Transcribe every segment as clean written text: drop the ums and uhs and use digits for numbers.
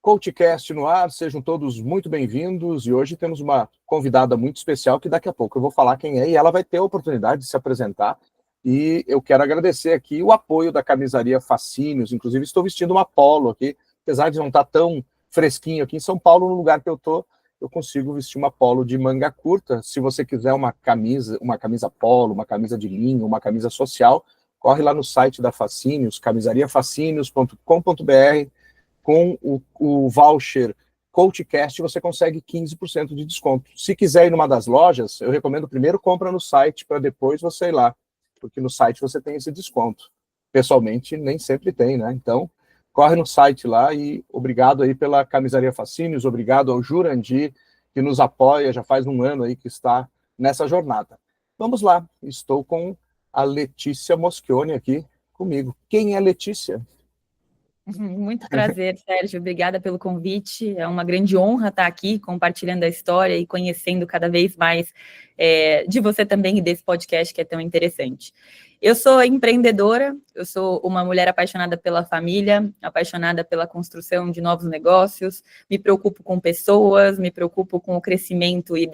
CoachCast no ar, sejam todos muito bem-vindos e hoje temos uma convidada muito especial que daqui a pouco eu vou falar quem é e ela vai ter a oportunidade de se apresentar e eu quero agradecer aqui o apoio da camisaria Fascínios, inclusive estou vestindo uma polo aqui, apesar de não estar tão fresquinho aqui em São Paulo, no lugar que eu estou, eu consigo vestir uma polo de manga curta. Se você quiser uma camisa polo, uma camisa de linho, uma camisa social, corre lá no site da Fascínios, camisariafascínios.com.br. Com o voucher CoachCast, você consegue 15% de desconto. Se quiser ir numa das lojas, eu recomendo primeiro compra no site, para depois você ir lá, porque no site você tem esse desconto. Pessoalmente, nem sempre tem, né? Então, corre no site lá e obrigado aí pela Camisaria Fascínios, obrigado ao Jurandir, que nos apoia, já faz um ano aí que está nessa jornada. Vamos lá, estou com a Letícia Moschioni aqui comigo. Quem é Letícia? Muito prazer, Sérgio. Obrigada pelo convite. É uma grande honra estar aqui compartilhando a história e conhecendo cada vez mais de você também e desse podcast que é tão interessante. Eu sou empreendedora, eu sou uma mulher apaixonada pela família, apaixonada pela construção de novos negócios, me preocupo com pessoas, me preocupo com o crescimento e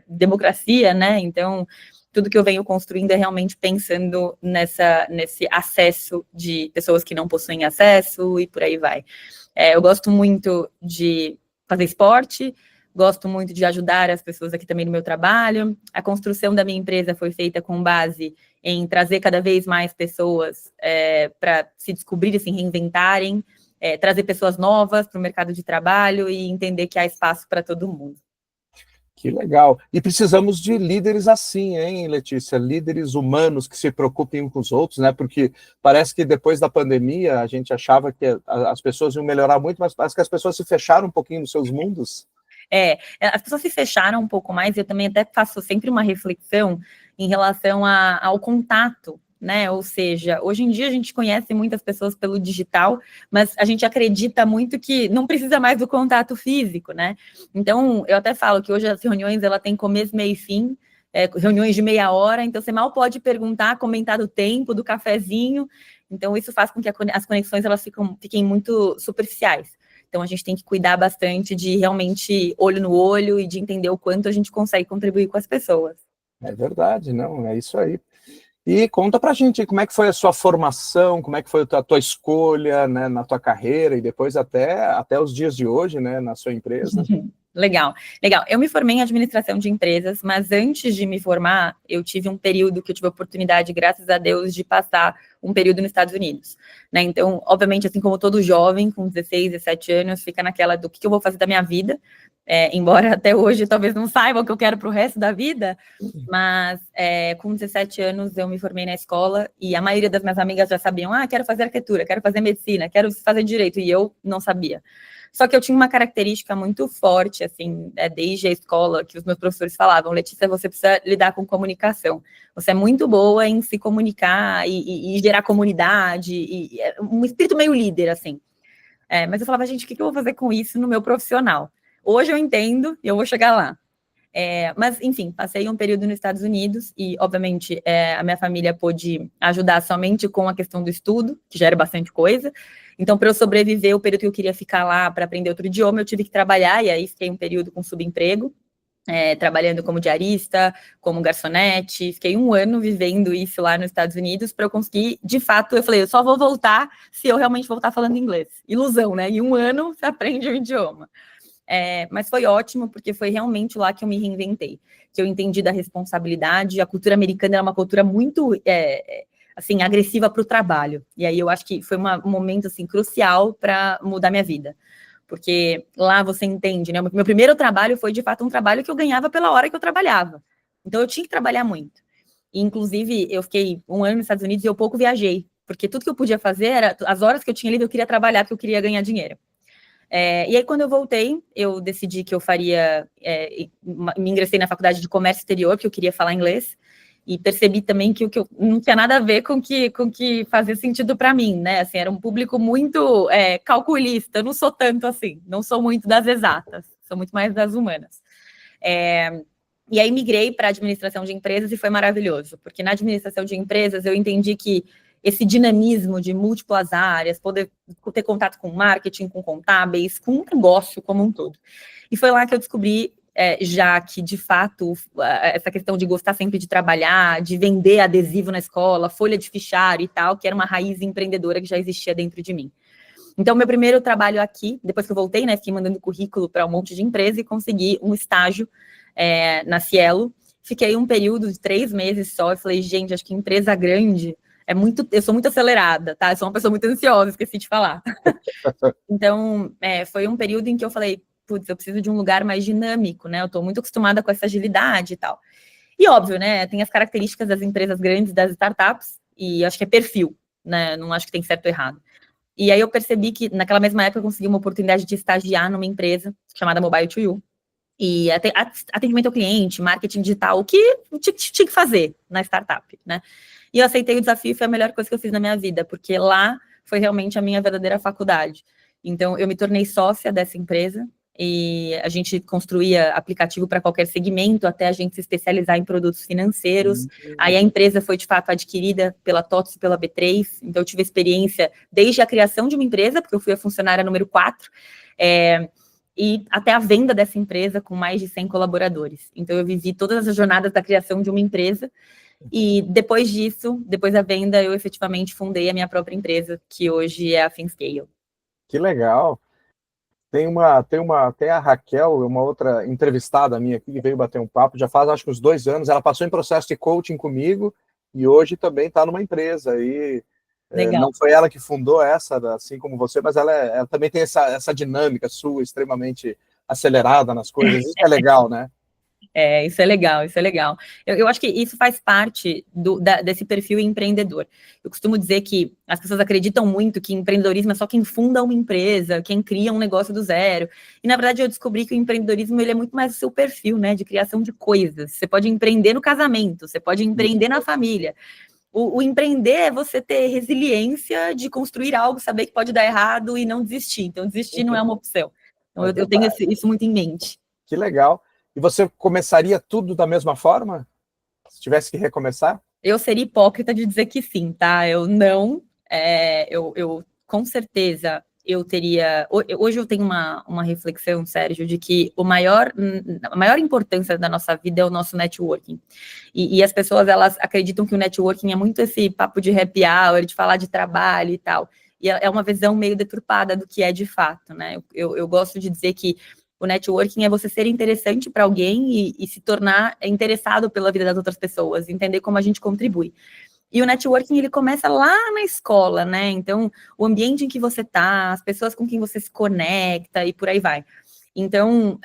democracia, né? Então, tudo que eu venho construindo é realmente pensando nesse acesso de pessoas que não possuem acesso e por aí vai. Eu gosto muito de fazer esporte, gosto muito de ajudar as pessoas aqui também no meu trabalho. A construção da minha empresa foi feita com base em trazer cada vez mais pessoas para se descobrirem, se reinventarem, trazer pessoas novas para o mercado de trabalho e entender que há espaço para todo mundo. Que legal. E precisamos de líderes assim, hein, Letícia? Líderes humanos que se preocupem uns com os outros, né? Porque parece que depois da pandemia a gente achava que as pessoas iam melhorar muito, mas parece que as pessoas se fecharam um pouquinho nos seus mundos. As pessoas se fecharam um pouco mais, eu também até faço sempre uma reflexão em relação ao contato, né? Ou seja, hoje em dia a gente conhece muitas pessoas pelo digital, mas a gente acredita muito que não precisa mais do contato físico, né? Então, eu até falo que hoje as reuniões, ela tem começo, meio e fim, reuniões de meia hora, então você mal pode perguntar, comentar do tempo, do cafezinho, então isso faz com que as conexões elas fiquem muito superficiais. Então, a gente tem que cuidar bastante de realmente olho no olho e de entender o quanto a gente consegue contribuir com as pessoas. É verdade, não, é isso aí. E conta pra gente como é que foi a sua formação, como é que foi a tua escolha, né, na tua carreira e depois até os dias de hoje, né, na sua empresa. Legal. Eu me formei em administração de empresas, mas antes de me formar, eu tive um período que eu tive a oportunidade, graças a Deus, de passar um período nos Estados Unidos, né? Então, obviamente, assim como todo jovem, com 16, 17 anos, fica naquela do que eu vou fazer da minha vida, embora até hoje talvez não saiba o que eu quero para o resto da vida, mas com 17 anos eu me formei na escola e a maioria das minhas amigas já sabiam, quero fazer arquitetura, quero fazer medicina, quero fazer direito, e eu não sabia. Só que eu tinha uma característica muito forte, assim, desde a escola, que os meus professores falavam, Letícia, você precisa lidar com comunicação. Você é muito boa em se comunicar e gerar comunidade, e um espírito meio líder, assim. Mas eu falava, gente, o que eu vou fazer com isso no meu profissional? Hoje eu entendo e eu vou chegar lá. Mas, enfim, passei um período nos Estados Unidos e, obviamente, a minha família pôde ajudar somente com a questão do estudo, que já era bastante coisa. Então, para eu sobreviver o período que eu queria ficar lá para aprender outro idioma, eu tive que trabalhar, e aí fiquei um período com subemprego, trabalhando como diarista, como garçonete. Fiquei um ano vivendo isso lá nos Estados Unidos para eu conseguir, de fato, eu falei, eu só vou voltar se eu realmente voltar falando inglês. Ilusão, né? Em um ano, você aprende um idioma. Mas foi ótimo, porque foi realmente lá que eu me reinventei, que eu entendi da responsabilidade. A cultura americana é uma cultura muito, assim, agressiva para o trabalho, e aí eu acho que foi um momento, assim, crucial para mudar minha vida, porque lá você entende, né, meu primeiro trabalho foi, de fato, um trabalho que eu ganhava pela hora que eu trabalhava, então eu tinha que trabalhar muito, e, inclusive, eu fiquei um ano nos Estados Unidos e eu pouco viajei, porque tudo que eu podia fazer era, as horas que eu tinha livre, eu queria trabalhar, porque eu queria ganhar dinheiro. E aí, quando eu voltei, eu decidi que eu faria, me ingressei na faculdade de comércio exterior, porque eu queria falar inglês, e percebi também que o que eu não tinha nada a ver com que fazia sentido para mim, né? Assim, era um público muito calculista, eu não sou tanto assim, não sou muito das exatas, sou muito mais das humanas. E aí migrei para a administração de empresas e foi maravilhoso, porque na administração de empresas eu entendi que esse dinamismo de múltiplas áreas, poder ter contato com marketing, com contábeis, com o negócio como um todo. E foi lá que eu descobri, já que, de fato, essa questão de gostar sempre de trabalhar, de vender adesivo na escola, folha de fichário e tal, que era uma raiz empreendedora que já existia dentro de mim. Então, meu primeiro trabalho aqui, depois que eu voltei, né, fiquei mandando currículo para um monte de empresa e consegui um estágio na Cielo. Fiquei um período de 3 meses só e falei, gente, acho que empresa grande eu sou muito acelerada, tá? Eu sou uma pessoa muito ansiosa, esqueci de falar. Então, foi um período em que eu falei, putz, eu preciso de um lugar mais dinâmico, né? Eu estou muito acostumada com essa agilidade e tal. E óbvio, né? Tem as características das empresas grandes, das startups, e acho que é perfil, né? Não acho que tem certo ou errado. E aí eu percebi que naquela mesma época eu consegui uma oportunidade de estagiar numa empresa chamada Mobile to You. E atendimento ao cliente, marketing digital, o que tinha que fazer na startup, né? E eu aceitei o desafio e foi a melhor coisa que eu fiz na minha vida, porque lá foi realmente a minha verdadeira faculdade. Então, eu me tornei sócia dessa empresa e a gente construía aplicativo para qualquer segmento, até a gente se especializar em produtos financeiros. Aí a empresa foi, de fato, adquirida pela TOTVS e pela B3, então eu tive experiência desde a criação de uma empresa, porque eu fui a funcionária número 4, e até a venda dessa empresa com mais de 100 colaboradores. Então, eu vivi todas as jornadas da criação de uma empresa, e depois disso, depois da venda, eu efetivamente fundei a minha própria empresa, que hoje é a ThinkScale. Que legal. Tem a Raquel, uma outra entrevistada minha aqui, que veio bater um papo, já faz acho que uns 2 anos, ela passou em processo de coaching comigo, e hoje também está numa empresa, e não foi ela que fundou essa, assim como você, mas ela também tem essa dinâmica sua, extremamente acelerada nas coisas, isso é legal, né? Isso é legal, isso é legal. Eu acho que isso faz parte desse perfil empreendedor. Eu costumo dizer que as pessoas acreditam muito que empreendedorismo é só quem funda uma empresa, quem cria um negócio do zero. E, na verdade, eu descobri que o empreendedorismo ele é muito mais o seu perfil, né, de criação de coisas. Você pode empreender no casamento, você pode empreender na família. O empreender é você ter resiliência de construir algo, saber que pode dar errado e não desistir. Então, desistir não é uma opção. Então, eu tenho isso muito em mente. Que legal. E você começaria tudo da mesma forma? Se tivesse que recomeçar? Eu seria hipócrita de dizer que sim, tá? Eu não. Eu com certeza, eu teria... Hoje eu tenho uma reflexão, Sérgio, de que a maior importância da nossa vida é o nosso networking. E as pessoas, elas acreditam que o networking é muito esse papo de happy hour, de falar de trabalho e tal. E é uma visão meio deturpada do que é de fato, né? Eu gosto de dizer que o networking é você ser interessante para alguém e se tornar interessado pela vida das outras pessoas, entender como a gente contribui. E o networking, ele começa lá na escola, né? Então, o ambiente em que você está, as pessoas com quem você se conecta e por aí vai. Então,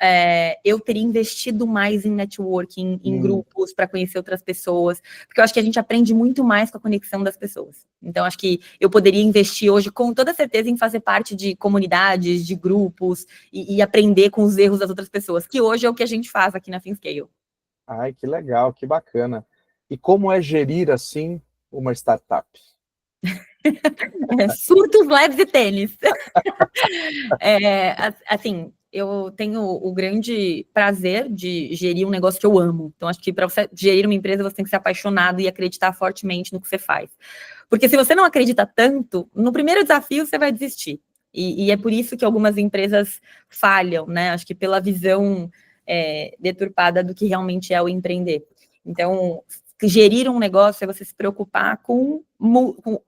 eu teria investido mais em networking, em grupos, para conhecer outras pessoas, porque eu acho que a gente aprende muito mais com a conexão das pessoas. Então, acho que eu poderia investir hoje, com toda certeza, em fazer parte de comunidades, de grupos, e aprender com os erros das outras pessoas, que hoje é o que a gente faz aqui na ThinkScale. Ai, que legal, que bacana. E como é gerir, assim, uma startup? Surtos, leves e tênis. Assim, eu tenho o grande prazer de gerir um negócio que eu amo. Então, acho que para você gerir uma empresa, você tem que ser apaixonado e acreditar fortemente no que você faz. Porque se você não acredita tanto, no primeiro desafio você vai desistir. E é por isso que algumas empresas falham, né? Acho que pela visão deturpada do que realmente é o empreender. Então, gerir um negócio é você se preocupar com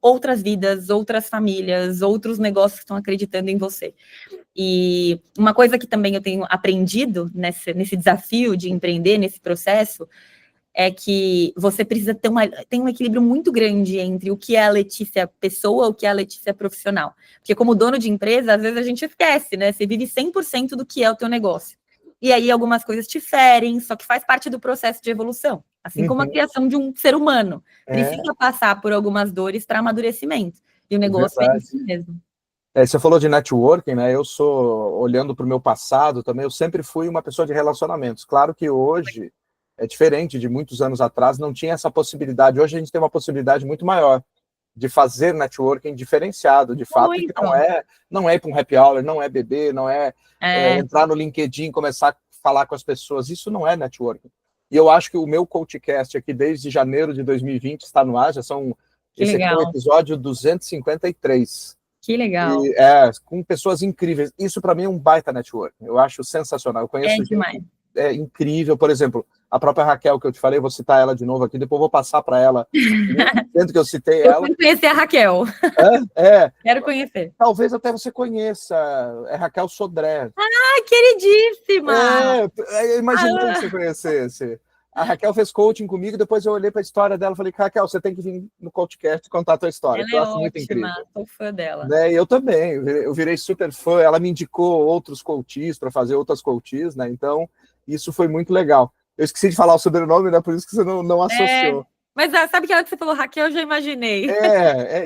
outras vidas, outras famílias, outros negócios que estão acreditando em você. E uma coisa que também eu tenho aprendido nesse desafio de empreender, nesse processo, é que você precisa ter um equilíbrio muito grande entre o que é a Letícia pessoa, o que é a Letícia profissional. Porque como dono de empresa, às vezes a gente esquece, né? Você vive 100% do que é o teu negócio. E aí algumas coisas te ferem, só que faz parte do processo de evolução. Assim como a criação de um ser humano. Precisa passar por algumas dores para amadurecimento. E o negócio é isso mesmo. Você falou de networking, né? Eu sou, olhando para o meu passado também, eu sempre fui uma pessoa de relacionamentos. Claro que hoje é diferente de muitos anos atrás, não tinha essa possibilidade. Hoje a gente tem uma possibilidade muito maior de fazer networking diferenciado, de fato, que não é ir para um happy hour, não é beber, não é entrar no LinkedIn, começar a falar com as pessoas. Isso não é networking. E eu acho que o meu CoachCast aqui, desde janeiro de 2020, está no ar, já são Que Esse legal. aqui é o episódio 253. Que legal. E, com pessoas incríveis. Isso para mim é um baita network. Eu acho sensacional. Eu conheço gente demais. incrível. Por exemplo, a própria Raquel que eu te falei, vou citar ela de novo aqui, depois vou passar para ela. Sendo que eu citei eu ela. Eu conhecer a Raquel. Quero conhecer. Talvez até você conheça. É Raquel Sodré. Ah, queridíssima! Eu imaginei que você conhecesse. A Raquel fez coaching comigo, depois eu olhei para a história dela e falei, Raquel, você tem que vir no CoachCast contar a tua história. Ela eu é acho muito incrível. Sou fã dela. Né? Eu também, eu virei super fã, ela me indicou outros coaches para fazer outras coaches, né? Então, isso foi muito legal. Eu esqueci de falar o sobrenome, né? Por isso que você não associou. Mas sabe que a hora que você falou Raquel, eu já imaginei.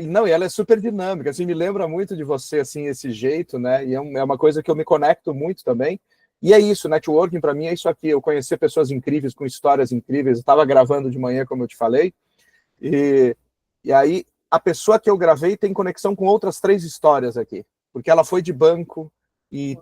Não, e ela é super dinâmica, assim, me lembra muito de você, assim, esse jeito, né? E é uma coisa que eu me conecto muito também. E é isso, networking para mim é isso aqui, eu conhecer pessoas incríveis, com histórias incríveis. Eu estava gravando de manhã, como eu te falei, e aí a pessoa que eu gravei tem conexão com outras 3 histórias aqui, porque ela foi de banco e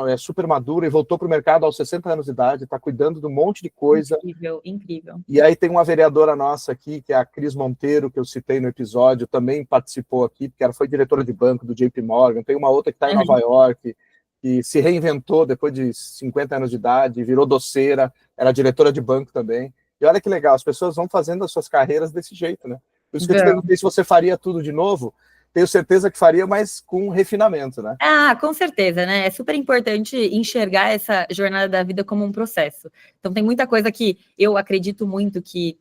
é super madura e voltou para o mercado aos 60 anos de idade, está cuidando de um monte de coisa. Incrível. E aí tem uma vereadora nossa aqui, que é a Cris Monteiro, que eu citei no episódio, também participou aqui, porque ela foi diretora de banco do JP Morgan. Tem uma outra que está em Nova York, que se reinventou depois de 50 anos de idade, virou doceira, era diretora de banco também. E olha que legal, as pessoas vão fazendo as suas carreiras desse jeito, né? Por isso que eu te perguntei se você faria tudo de novo. Tenho certeza que faria, mas com refinamento, né? Com certeza, né? É super importante enxergar essa jornada da vida como um processo. Então, tem muita coisa que eu acredito muito que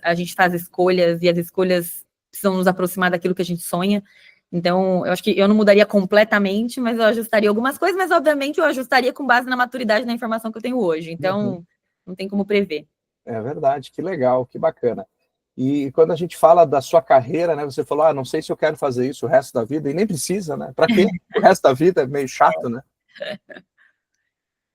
a gente faz escolhas e as escolhas precisam nos aproximar daquilo que a gente sonha. Então, eu acho que eu não mudaria completamente, mas eu ajustaria algumas coisas, mas obviamente eu ajustaria com base na maturidade da informação que eu tenho hoje. Então, não tem como prever. É verdade, que legal, que bacana. E quando a gente fala da sua carreira, né, você falou, não sei se eu quero fazer isso o resto da vida, e nem precisa, né? Para quê? O resto da vida é meio chato, né?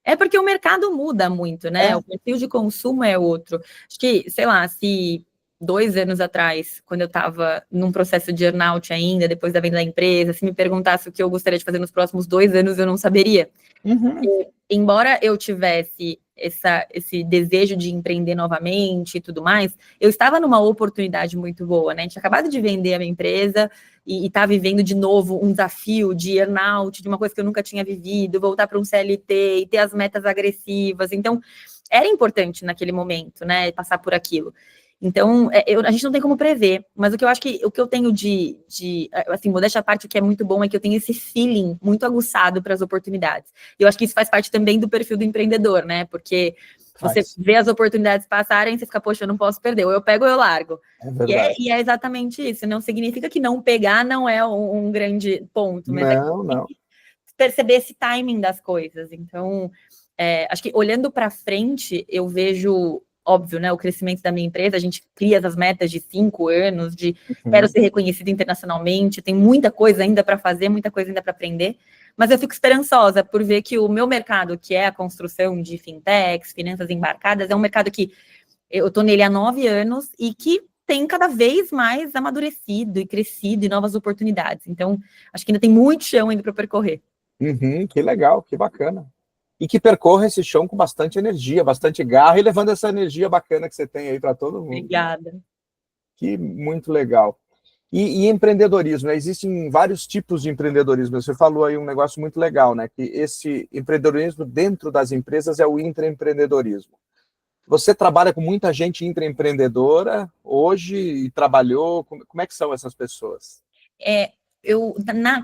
É porque o mercado muda muito, né? O perfil de consumo é outro. Acho que, sei lá, se 2 anos atrás, quando eu estava num processo de earnout ainda, depois da venda da empresa, se me perguntasse o que eu gostaria de fazer nos próximos 2 anos, eu não saberia. Embora eu tivesse esse desejo de empreender novamente e tudo mais, eu estava numa oportunidade muito boa, né? A gente tinha acabado de vender a minha empresa e tá vivendo de novo um desafio de earnout, de uma coisa que eu nunca tinha vivido, voltar para um CLT e ter as metas agressivas. Então, era importante naquele momento, né? Passar por aquilo. Então, a gente não tem como prever, mas o que eu acho que o que eu tenho assim, modéstia à parte, o que é muito bom é que eu tenho esse feeling muito aguçado para as oportunidades. E eu acho que isso faz parte também do perfil do empreendedor, né? Porque você vê as oportunidades passarem, você fica, poxa, eu não posso perder, ou eu pego ou eu largo. E é exatamente isso. Não significa que não pegar não é um grande ponto, mas não. Perceber esse timing das coisas. Então, acho que olhando para frente, eu vejo óbvio, né, o crescimento da minha empresa, a gente cria essas metas de 5 anos, de quero ser reconhecido internacionalmente, tem muita coisa ainda para fazer, muita coisa ainda para aprender, mas eu fico esperançosa por ver que o meu mercado, que é a construção de fintechs, finanças embarcadas, é um mercado que eu estou nele há 9 anos e que tem cada vez mais amadurecido e crescido e novas oportunidades. Então, acho que ainda tem muito chão ainda para percorrer. Que legal, que bacana. E que percorra esse chão com bastante energia, bastante garra, e levando essa energia bacana que você tem aí para todo mundo. Obrigada. Que muito legal. E empreendedorismo, né? Existem vários tipos de empreendedorismo. Você falou aí um negócio muito legal, né? Que esse empreendedorismo dentro das empresas é o intraempreendedorismo. Você trabalha com muita gente intraempreendedora hoje e trabalhou. Como é que são essas pessoas?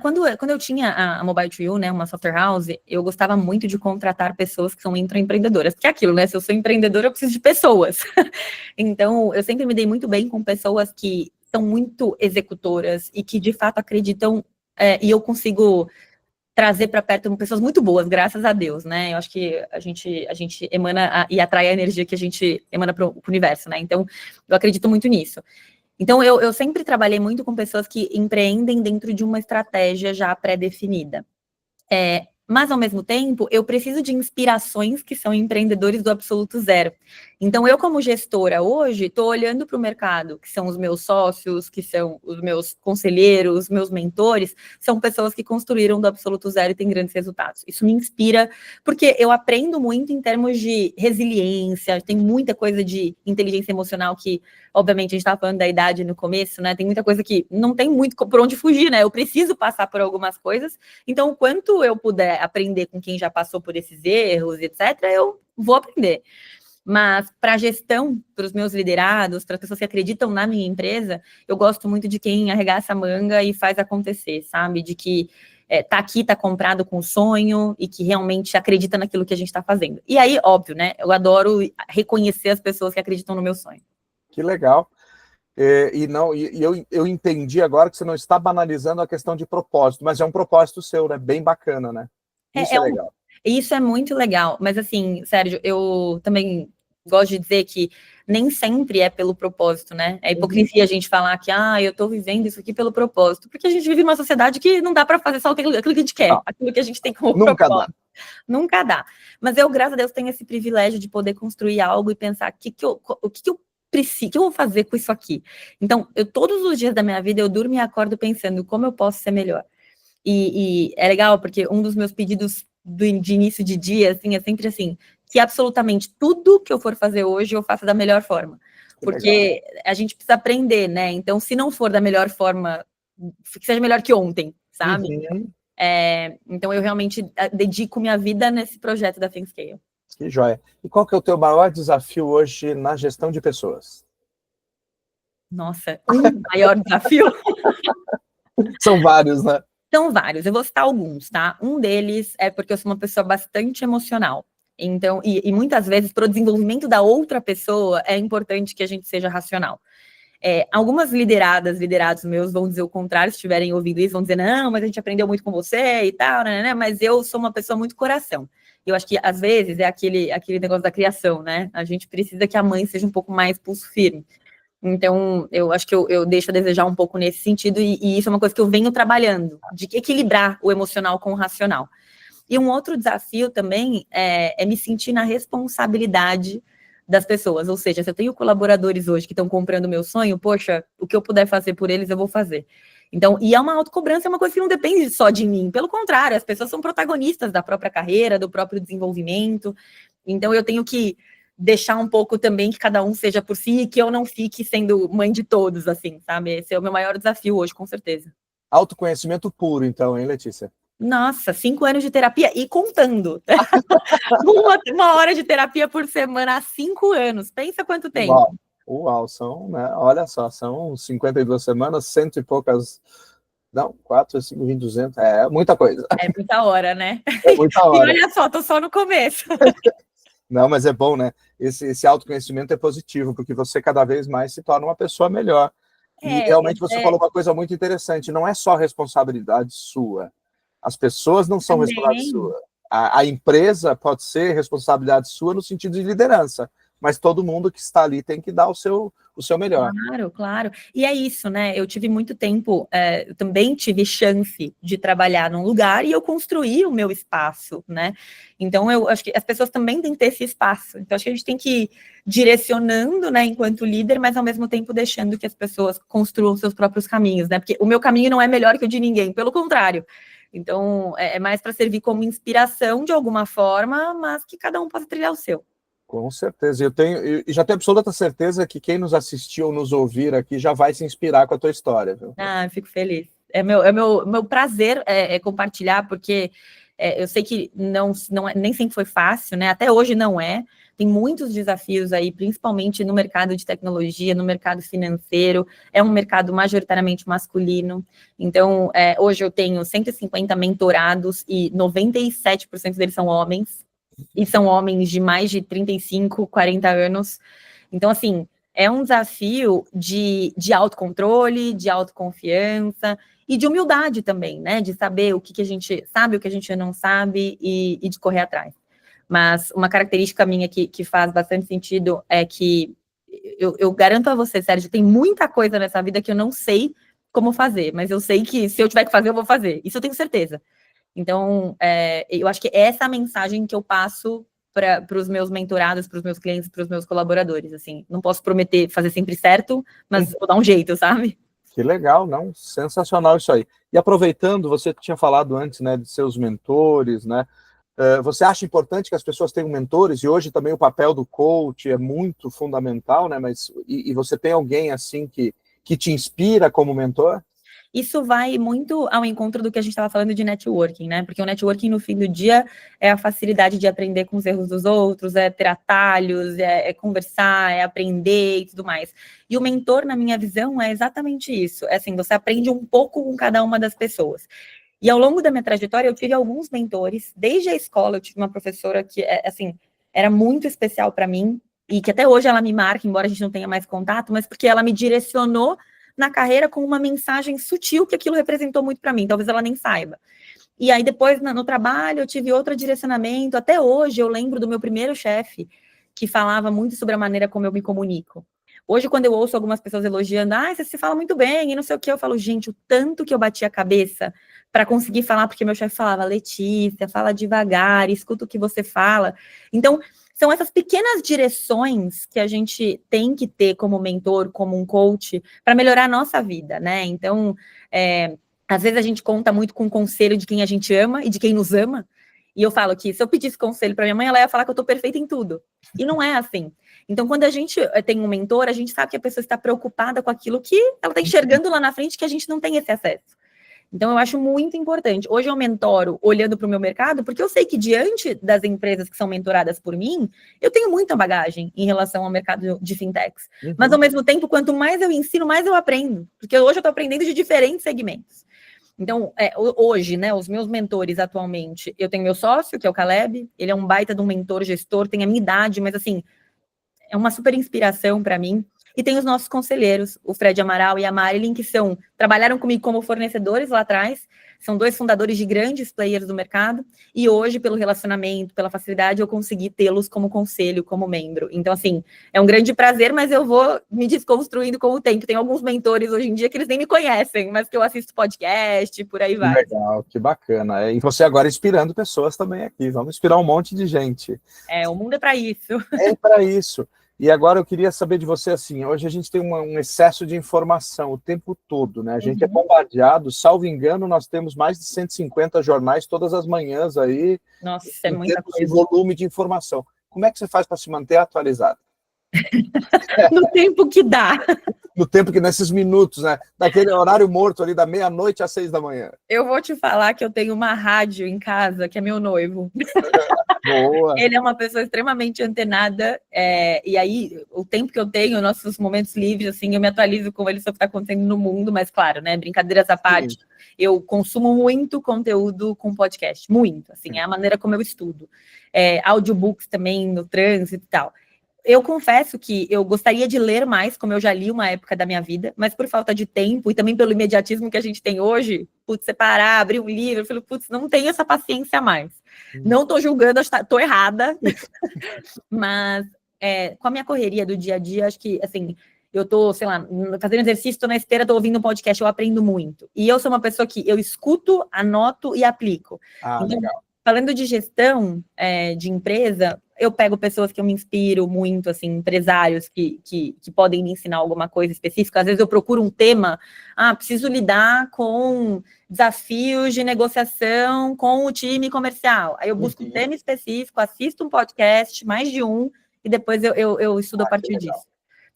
Quando eu tinha a Mobile to You, né, uma software house, eu gostava muito de contratar pessoas que são intraempreendedoras, porque é aquilo, né, se eu sou empreendedora, eu preciso de pessoas. Então, eu sempre me dei muito bem com pessoas que são muito executoras e que, de fato, acreditam, e eu consigo trazer para perto pessoas muito boas, graças a Deus, né, eu acho que a gente emana e atrai a energia que a gente emana para o universo, né, então, eu acredito muito nisso. Então, eu sempre trabalhei muito com pessoas que empreendem dentro de uma estratégia já pré-definida. mas, ao mesmo tempo, eu preciso de inspirações que são empreendedores do absoluto zero. Então, eu, como gestora hoje, estou olhando para o mercado, que são os meus sócios, que são os meus conselheiros, os meus mentores, são pessoas que construíram do absoluto zero e têm grandes resultados. Isso me inspira, porque eu aprendo muito em termos de resiliência, tem muita coisa de inteligência emocional que, obviamente, a gente estava falando da idade no começo, né? Tem muita coisa que não tem muito por onde fugir, né? Eu preciso passar por algumas coisas, então, o quanto eu puder aprender com quem já passou por esses erros, etc., eu vou aprender. Mas para a gestão, para os meus liderados, para as pessoas que acreditam na minha empresa, eu gosto muito de quem arregaça a manga e faz acontecer, sabe? De que tá aqui, tá comprado com sonho e que realmente acredita naquilo que a gente está fazendo. E aí, óbvio, né? Eu adoro reconhecer as pessoas que acreditam no meu sonho. Que legal. Eu entendi agora que você não está banalizando a questão de propósito, mas é um propósito seu, né? Bem bacana, né? Isso é legal. Isso é muito legal, mas assim, Sérgio, eu também gosto de dizer que nem sempre é pelo propósito, né? É hipocrisia a gente falar que, eu tô vivendo isso aqui pelo propósito, porque a gente vive numa sociedade que não dá para fazer só aquilo que a gente quer, aquilo que a gente tem como propósito. Nunca dá. Mas eu, graças a Deus, tenho esse privilégio de poder construir algo e pensar o que eu preciso, o que eu vou fazer com isso aqui? Então, todos os dias da minha vida, eu durmo e acordo pensando como eu posso ser melhor. E é legal, porque um dos meus pedidos de início de dia, assim, é sempre assim, que absolutamente tudo que eu for fazer hoje, eu faça da melhor forma. Porque a gente precisa aprender, né? Então, se não for da melhor forma, que seja melhor que ontem, sabe? Então, eu realmente dedico minha vida nesse projeto da ThinkScale. Que joia. E qual que é o teu maior desafio hoje na gestão de pessoas? Nossa, maior desafio? São vários, né? São vários, eu vou citar alguns, tá? Um deles é porque eu sou uma pessoa bastante emocional. Então, e muitas vezes, para o desenvolvimento da outra pessoa, é importante que a gente seja racional. Algumas liderados meus vão dizer o contrário, se estiverem ouvindo isso, vão dizer, não, mas a gente aprendeu muito com você e tal, né? Mas eu sou uma pessoa muito coração. Eu acho que, às vezes, é aquele negócio da criação, né? A gente precisa que a mãe seja um pouco mais pulso firme. Então, eu acho que eu deixo a desejar um pouco nesse sentido, e isso é uma coisa que eu venho trabalhando, de equilibrar o emocional com o racional. E um outro desafio também é me sentir na responsabilidade das pessoas, ou seja, se eu tenho colaboradores hoje que estão comprando o meu sonho, poxa, o que eu puder fazer por eles, eu vou fazer. Então, e é uma autocobrança, é uma coisa que não depende só de mim, pelo contrário, as pessoas são protagonistas da própria carreira, do próprio desenvolvimento, então eu tenho que deixar um pouco também que cada um seja por si e que eu não fique sendo mãe de todos, assim, sabe? Esse é o meu maior desafio hoje, com certeza. Autoconhecimento puro, então, hein, Letícia? Nossa, 5 anos de terapia e contando. uma hora de terapia por semana há 5 anos. Pensa quanto tempo. Uau, são, né? Olha só, são 52 semanas, 100 e poucas... Não, 4, 5, 20, 200, é muita coisa. É muita hora, né? É muita hora. E olha só, tô só no começo. Não, mas é bom, né? Esse autoconhecimento é positivo, porque você cada vez mais se torna uma pessoa melhor. E realmente você falou uma coisa muito interessante, não é só responsabilidade sua. As pessoas não são responsabilidade sua. A empresa pode ser responsabilidade sua no sentido de liderança, mas todo mundo que está ali tem que dar o seu melhor. Claro, claro. E é isso, né? Eu tive muito tempo, eu também tive chance de trabalhar num lugar e eu construí o meu espaço, né? Então, eu acho que as pessoas também têm que ter esse espaço. Então, acho que a gente tem que ir direcionando, né, enquanto líder, mas ao mesmo tempo deixando que as pessoas construam seus próprios caminhos, né? Porque o meu caminho não é melhor que o de ninguém, pelo contrário. Então, é mais para servir como inspiração de alguma forma, mas que cada um possa trilhar o seu. Com certeza, eu já tenho absoluta certeza que quem nos assistiu ou nos ouvir aqui já vai se inspirar com a tua história, viu? Fico feliz. É meu prazer compartilhar, porque eu sei que nem sempre foi fácil, né? Até hoje não é. Tem muitos desafios aí, principalmente no mercado de tecnologia, no mercado financeiro. É um mercado majoritariamente masculino. Então, hoje eu tenho 150 mentorados e 97% deles são homens. E são homens de mais de 35, 40 anos. Então, assim, é um desafio de autocontrole, de autoconfiança e de humildade também, né? De saber o que a gente sabe, o que a gente não sabe e de correr atrás. Mas uma característica minha que faz bastante sentido é que eu garanto a você, Sérgio, tem muita coisa nessa vida que eu não sei como fazer, mas eu sei que se eu tiver que fazer, eu vou fazer. Isso eu tenho certeza. Então, eu acho que essa é a mensagem que eu passo para os meus mentorados, para os meus clientes, para os meus colaboradores, assim. Não posso prometer fazer sempre certo, mas vou dar um jeito, sabe? Que legal, não? Sensacional isso aí. E aproveitando, você tinha falado antes, né, de seus mentores, né? Você acha importante que as pessoas tenham mentores? E hoje também o papel do coach é muito fundamental, né? Mas e você tem alguém assim que te inspira como mentor? Isso vai muito ao encontro do que a gente estava falando de networking, né? Porque o networking, no fim do dia, é a facilidade de aprender com os erros dos outros, é ter atalhos, é conversar, é aprender e tudo mais. E o mentor, na minha visão, é exatamente isso. É assim, você aprende um pouco com cada uma das pessoas. E ao longo da minha trajetória, eu tive alguns mentores. Desde a escola, eu tive uma professora que, assim, era muito especial para mim, e que até hoje ela me marca, embora a gente não tenha mais contato, mas porque ela me direcionou na carreira com uma mensagem sutil que aquilo representou muito para mim, talvez ela nem saiba. E aí depois no trabalho eu tive outro direcionamento, até hoje eu lembro do meu primeiro chefe, que falava muito sobre a maneira como eu me comunico. Hoje, quando eu ouço algumas pessoas elogiando, você se fala muito bem, e não sei o que, eu falo, gente, o tanto que eu bati a cabeça para conseguir falar, porque meu chefe falava, Letícia, fala devagar, escuta o que você fala. Então, são essas pequenas direções que a gente tem que ter como mentor, como um coach, para melhorar a nossa vida, né? Então, às vezes a gente conta muito com o conselho de quem a gente ama e de quem nos ama. E eu falo que se eu pedisse conselho para minha mãe, ela ia falar que eu estou perfeita em tudo. E não é assim. Então, quando a gente tem um mentor, a gente sabe que a pessoa está preocupada com aquilo que ela está enxergando lá na frente, que a gente não tem esse acesso. Então, eu acho muito importante. Hoje eu mentoro olhando para o meu mercado, porque eu sei que diante das empresas que são mentoradas por mim, eu tenho muita bagagem em relação ao mercado de fintechs. Mas, ao mesmo tempo, quanto mais eu ensino, mais eu aprendo. Porque hoje eu estou aprendendo de diferentes segmentos. Então, hoje, né, os meus mentores atualmente, eu tenho meu sócio, que é o Caleb, ele é um baita de um mentor, gestor, tem a minha idade, mas, assim, é uma super inspiração para mim. E tem os nossos conselheiros, o Fred Amaral e a Marilyn, que trabalharam comigo como fornecedores lá atrás, são 2 fundadores de grandes players do mercado, e hoje, pelo relacionamento, pela facilidade, eu consegui tê-los como conselho, como membro. Então, assim, é um grande prazer, mas eu vou me desconstruindo com o tempo. Tem alguns mentores hoje em dia que eles nem me conhecem, mas que eu assisto podcast, por aí vai. Legal, que bacana. E você agora inspirando pessoas também aqui. Vamos inspirar um monte de gente. O mundo é para isso. É para isso. E agora eu queria saber de você, assim, hoje a gente tem um excesso de informação o tempo todo, né? A gente é bombardeado, salvo engano, nós temos mais de 150 jornais todas as manhãs aí. Nossa, é muita coisa. Volume de informação. Como é que você faz para se manter atualizado? No tempo que dá. No tempo que, nesses minutos, né? Daquele horário morto ali, da meia-noite às 6 da manhã. Eu vou te falar que eu tenho uma rádio em casa, que é meu noivo. Boa. Ele é uma pessoa extremamente antenada, e aí, o tempo que eu tenho, nossos momentos livres, assim, eu me atualizo com ele sobre o que está acontecendo no mundo, mas claro, né, brincadeiras à parte, eu consumo muito conteúdo com podcast, muito, assim, é a maneira como eu estudo. Audiobooks também, no trânsito e tal. Eu confesso que eu gostaria de ler mais, como eu já li uma época da minha vida, mas por falta de tempo e também pelo imediatismo que a gente tem hoje, separar, abrir um livro, eu falo, não tenho essa paciência mais. Não estou julgando, estou errada, mas com a minha correria do dia a dia, acho que, assim, eu estou, sei lá, fazendo exercício, estou na esteira, estou ouvindo um podcast, eu aprendo muito. E eu sou uma pessoa que eu escuto, anoto e aplico. Então, legal. Falando de gestão de empresa, eu pego pessoas que eu me inspiro muito, assim, empresários que podem me ensinar alguma coisa específica. Às vezes eu procuro um tema, preciso lidar com desafios de negociação com o time comercial. Aí eu busco um tema específico, assisto um podcast, mais de um, e depois eu estudo a partir disso.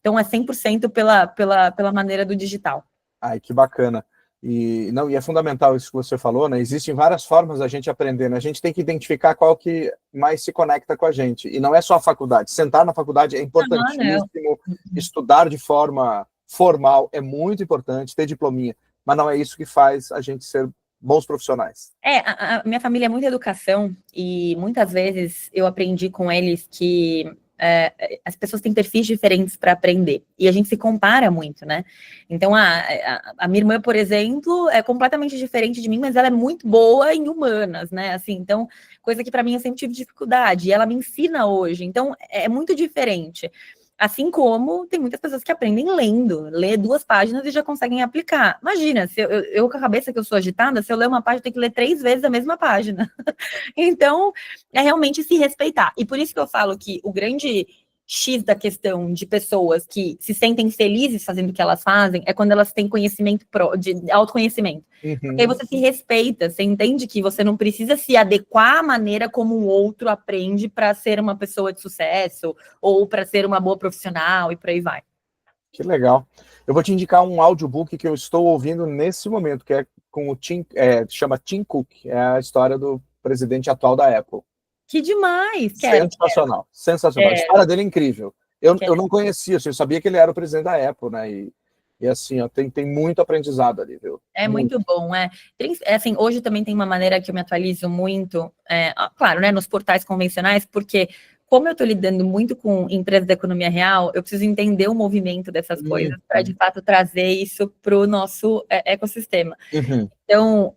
Então é 100% pela maneira do digital. Ai, que bacana. E é fundamental isso que você falou, né? Existem várias formas da gente aprender, né? A gente tem que identificar qual que mais se conecta com a gente. E não é só a faculdade. Sentar na faculdade é importantíssimo. Estudar de forma formal é muito importante, ter diplominha. Mas não é isso que faz a gente ser bons profissionais. A minha família é muita educação e muitas vezes eu aprendi com eles que as pessoas têm perfis diferentes para aprender, e a gente se compara muito, né? Então, a minha irmã, por exemplo, é completamente diferente de mim, mas ela é muito boa em humanas, né? Assim, então, coisa que para mim eu sempre tive dificuldade, e ela me ensina hoje, então é muito diferente. Assim como tem muitas pessoas que aprendem lendo, lê 2 páginas e já conseguem aplicar. Imagina, se eu com a cabeça que eu sou agitada, se eu ler uma página, eu tenho que ler 3 vezes a mesma página. Então, é realmente se respeitar. E por isso que eu falo que o grande X da questão de pessoas que se sentem felizes fazendo o que elas fazem é quando elas têm conhecimento de autoconhecimento. Porque aí você se respeita, você entende que você não precisa se adequar à maneira como o outro aprende para ser uma pessoa de sucesso ou para ser uma boa profissional e por aí vai. Que legal. Eu vou te indicar um audiobook que eu estou ouvindo nesse momento, que é com o Tim, chama Tim Cook, é a história do presidente atual da Apple. Que demais! Sensacional, sensacional. A história dele é incrível. Eu não conhecia, assim, eu sabia que ele era o presidente da Apple, né? E assim, ó, tem muito aprendizado ali, viu? É muito bom, assim, hoje também tem uma maneira que eu me atualizo muito, claro, né, nos portais convencionais, porque como eu estou lidando muito com empresas da economia real, eu preciso entender o movimento dessas coisas para, de fato, trazer isso para o nosso ecossistema. Então,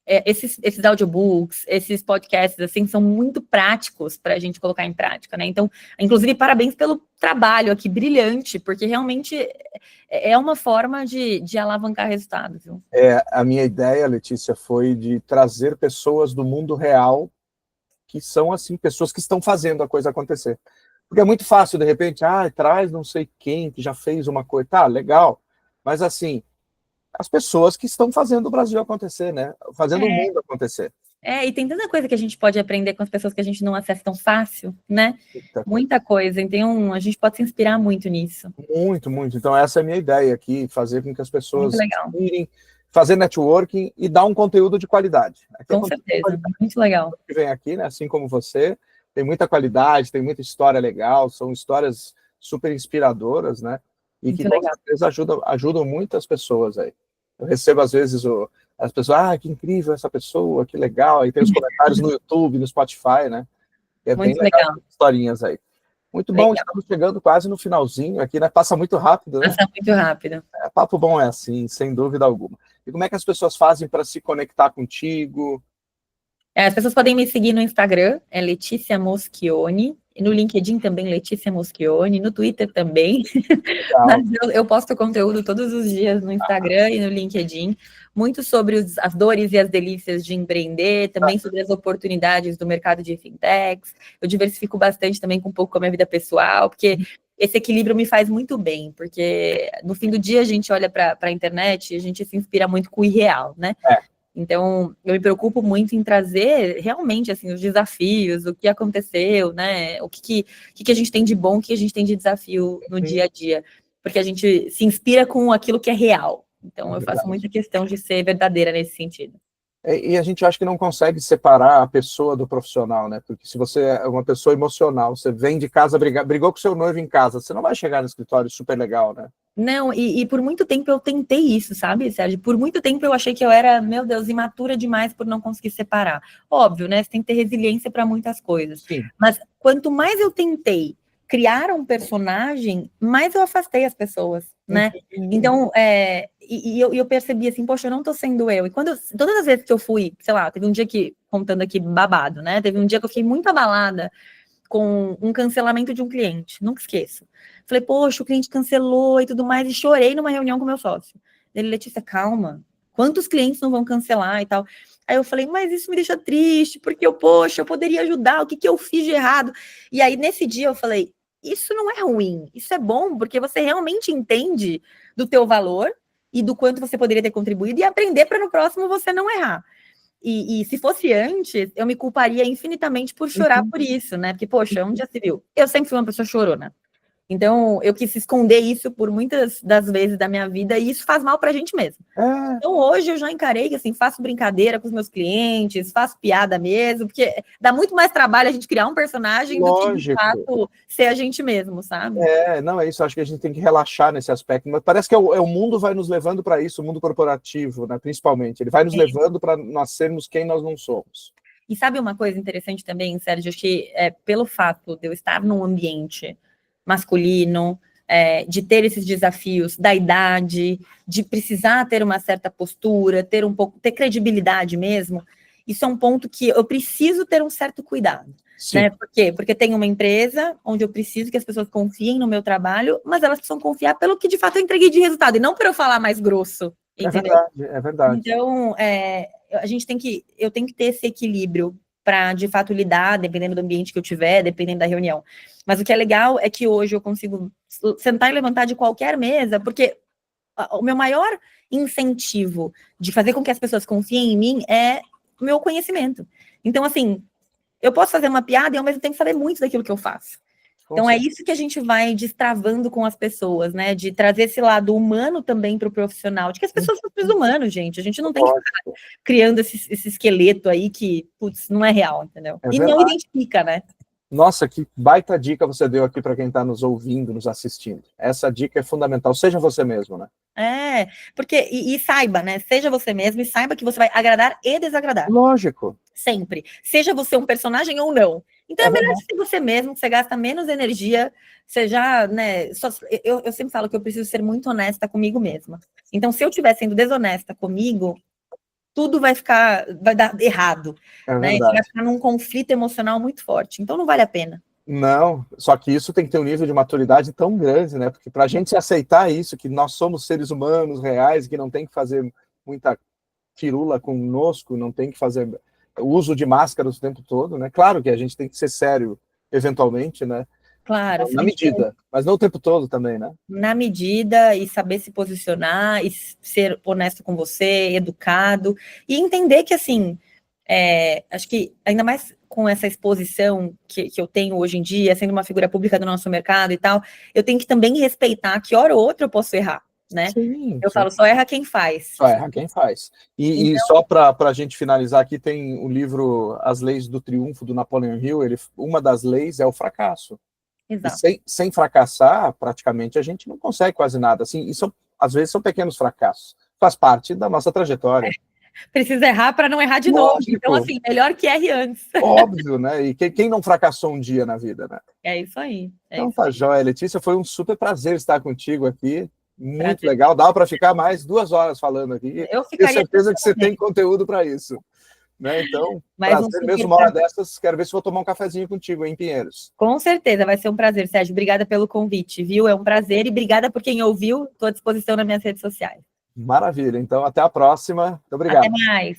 esses audiobooks, esses podcasts, assim, são muito práticos para a gente colocar em prática, né? Então, inclusive, parabéns pelo trabalho aqui, brilhante, porque realmente é uma forma de alavancar resultados. Viu? A minha ideia, Letícia, foi de trazer pessoas do mundo real que são, assim, pessoas que estão fazendo a coisa acontecer. Porque é muito fácil, de repente, traz não sei quem que já fez uma coisa, tá, legal, mas assim, as pessoas que estão fazendo o Brasil acontecer, né? Fazendo o mundo acontecer. E tem tanta coisa que a gente pode aprender com as pessoas que a gente não acessa tão fácil, né? Muita coisa. Então, a gente pode se inspirar muito nisso. Muito, muito. Então, essa é a minha ideia aqui, fazer com que as pessoas inspirem, fazer networking e dar um conteúdo de qualidade. Com certeza, muito legal. Que vem aqui, né? Assim como você, tem muita qualidade, tem muita história legal, são histórias super inspiradoras, né? E muito que com certeza ajudam muitas pessoas aí. Eu recebo, às vezes, as pessoas, que incrível essa pessoa, que legal. Aí tem os comentários no YouTube, no Spotify, né? É muito bem legal. Historinhas aí. Muito bom, estamos chegando quase no finalzinho aqui, né? Passa muito rápido, né? Passa muito rápido. Papo bom é assim, sem dúvida alguma. E como é que as pessoas fazem para se conectar contigo? As pessoas podem me seguir no Instagram, é Letícia Moschioni, e no LinkedIn também, Letícia Moschioni, no Twitter também. Mas eu posto conteúdo todos os dias no Instagram e no LinkedIn, muito sobre as dores e as delícias de empreender, também sobre as oportunidades do mercado de fintechs. Eu diversifico bastante também com um pouco com a minha vida pessoal, porque esse equilíbrio me faz muito bem, porque no fim do dia a gente olha para a internet e a gente se inspira muito com o irreal, né? Então, eu me preocupo muito em trazer realmente, assim, os desafios, o que aconteceu, né? O que a gente tem de bom, o que a gente tem de desafio no dia a dia. Porque a gente se inspira com aquilo que é real. Então, eu faço muita questão de ser verdadeira nesse sentido. E a gente acha que não consegue separar a pessoa do profissional, né? Porque se você é uma pessoa emocional, você vem de casa, brigou com seu noivo em casa, você não vai chegar no escritório super legal, né? Não, e por muito tempo eu tentei isso, sabe, Sérgio? Por muito tempo eu achei que eu era, meu Deus, imatura demais por não conseguir separar. Óbvio, né? Você tem que ter resiliência para muitas coisas. Sim. Mas quanto mais eu tentei criar um personagem, mais eu afastei as pessoas, né? Então, eu percebi assim, poxa, eu não tô sendo eu. E todas as vezes que eu fui, sei lá, teve um dia que, contando aqui babado, né? Teve um dia que eu fiquei muito abalada com um cancelamento de um cliente, nunca esqueço. Falei, poxa, o cliente cancelou e tudo mais, e chorei numa reunião com meu sócio. Ele, Letícia, calma, quantos clientes não vão cancelar e tal? Aí eu falei, mas isso me deixa triste, porque eu poderia ajudar, o que eu fiz de errado? E aí, nesse dia, eu falei, isso não é ruim, isso é bom, porque você realmente entende do teu valor e do quanto você poderia ter contribuído e aprender para no próximo você não errar. E se fosse antes, eu me culparia infinitamente por chorar por isso, né? Porque, poxa, onde já se viu? Eu sempre fui uma pessoa chorona. Então, eu quis esconder isso por muitas das vezes da minha vida, e isso faz mal pra gente mesmo. Então, hoje eu já encarei que, assim, faço brincadeira com os meus clientes, faço piada mesmo, porque dá muito mais trabalho a gente criar um personagem do que, de fato, ser a gente mesmo, sabe? Não é isso, acho que a gente tem que relaxar nesse aspecto, mas parece que o mundo vai nos levando para isso, o mundo corporativo, né, principalmente, ele vai nos levando para nós sermos quem nós não somos. E sabe uma coisa interessante também, Sérgio, acho que pelo fato de eu estar num ambiente masculino, de ter esses desafios da idade, de precisar ter uma certa postura, ter credibilidade mesmo, isso é um ponto que eu preciso ter um certo cuidado. Sim. Né? Por quê? Porque tem uma empresa onde eu preciso que as pessoas confiem no meu trabalho, mas elas precisam confiar pelo que de fato eu entreguei de resultado, e não para eu falar mais grosso. Entendeu? É verdade. Então, eu tenho que ter esse equilíbrio para, de fato, lidar, dependendo do ambiente que eu tiver, dependendo da reunião. Mas o que é legal é que hoje eu consigo sentar e levantar de qualquer mesa, porque o meu maior incentivo de fazer com que as pessoas confiem em mim é o meu conhecimento. Então, assim, eu posso fazer uma piada e ao mesmo tempo saber muito daquilo que eu faço. Então, é isso que a gente vai destravando com as pessoas, né? De trazer esse lado humano também para o profissional, de que as pessoas são seres humanos, gente. A gente não tem que ficar criando esse esqueleto aí que, putz, não é real, entendeu? E não identifica, né? Nossa, que baita dica você deu aqui para quem está nos ouvindo, nos assistindo. Essa dica é fundamental. Seja você mesmo, né? Porque, e saiba, né? Seja você mesmo e saiba que você vai agradar e desagradar. Lógico. Sempre. Seja você um personagem ou não. Então é melhor ser você mesmo, que você gasta menos energia, você já, né? Eu sempre falo que eu preciso ser muito honesta comigo mesma. Então, se eu estiver sendo desonesta comigo, tudo vai dar errado. Né? Você vai ficar num conflito emocional muito forte. Então não vale a pena. Não, só que isso tem que ter um nível de maturidade tão grande, né? Porque para a gente aceitar isso, que nós somos seres humanos reais, que não tem que fazer muita firula conosco, não tem que fazer o uso de máscaras o tempo todo, né? Claro que a gente tem que ser sério, eventualmente, né? Claro. Na medida, mas não o tempo todo também, né? Na medida, e saber se posicionar, e ser honesto com você, educado, e entender que, assim, acho que ainda mais com essa exposição que eu tenho hoje em dia, sendo uma figura pública do nosso mercado e tal, eu tenho que também respeitar que hora ou outra eu posso errar, né? Sim, eu falo, só erra quem faz. Só erra quem faz. E só para a gente finalizar aqui, tem o livro As Leis do Triunfo, do Napoleon Hill. Uma das leis é o fracasso. Exato. E sem fracassar, praticamente, a gente não consegue quase nada. Assim, às vezes são pequenos fracassos. Faz parte da nossa trajetória. Precisa errar para não errar de novo. Então, assim, melhor que erre antes. Óbvio, né? E quem não fracassou um dia na vida, né? É isso aí. Então tá joia, Letícia. Foi um super prazer estar contigo aqui. Muito prazer. Legal. Dá para ficar mais 2 horas falando aqui. Eu ficaria. Tenho certeza que você tem conteúdo para isso. Né? Então, prazer mesmo, uma hora dessas, quero ver se vou tomar um cafezinho contigo em Pinheiros. Com certeza, vai ser um prazer, Sérgio. Obrigada pelo convite, viu? É um prazer e obrigada por quem ouviu. Estou à disposição nas minhas redes sociais. Maravilha. Então, até a próxima. Muito obrigado. Até mais.